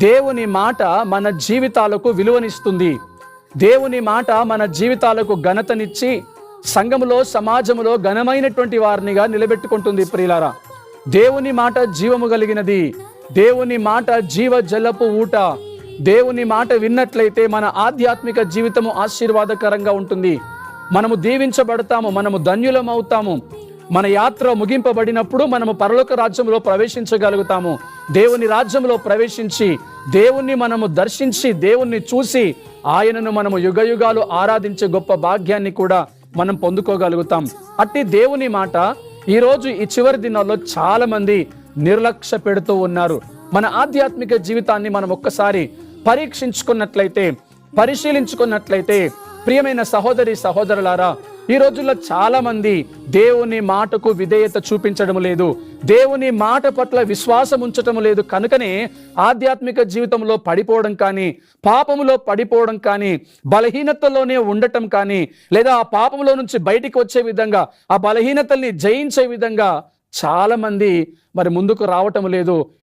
దేవుని మాట మన జీవితాలకు విలువనిస్తుంది. దేవుని మాట మన జీవితాలకు ఘనతనిచ్చి సంఘములో, సమాజములో ఘనమైనటువంటి వారినిగా నిలబెట్టుకుంటుంది. ప్రియులారా, దేవుని మాట జీవము కలిగినది. దేవుని మాట జీవ జలపు ఊట. దేవుని మాట విన్నట్లయితే మన ఆధ్యాత్మిక జీవితము ఆశీర్వాదకరంగా ఉంటుంది. మనము దీవించబడతాము, మనము ధన్యులమవుతాము. మన యాత్ర ముగింపబడినప్పుడు మనము పరలోక రాజ్యంలో ప్రవేశించగలుగుతాము. దేవుని రాజ్యంలో ప్రవేశించి దేవుణ్ణి మనము దర్శించి దేవుణ్ణి చూసి ఆయనను మనము యుగయుగాలు ఆరాధించే గొప్ప భాగ్యాన్ని కూడా మనం పొందుకోగలుగుతాం. అట్టి దేవుని మాట ఈరోజు ఈ చివరి దినాల్లో చాలా మంది నిర్లక్ష్య పెడుతూ ఉన్నారు. మన ఆధ్యాత్మిక జీవితాన్ని మనం ఒక్కసారి పరిశీలించుకున్నట్లయితే ప్రియమైన సహోదరి సహోదరులారా, ఈ రోజుల్లో చాలా మంది దేవుని మాటకు విధేయత చూపించడం లేదు, దేవుని మాట పట్ల విశ్వాసం ఉంచటం లేదు. కనుకనే ఆధ్యాత్మిక జీవితంలో పడిపోవడం కానీ, పాపములో పడిపోవడం కానీ, బలహీనతలోనే ఉండటం కానీ, లేదా ఆ పాపంలో నుంచి బయటికి వచ్చే విధంగా, ఆ బలహీనతల్ని జయించే విధంగా చాలా మంది మరి ముందుకు రావటం లేదు.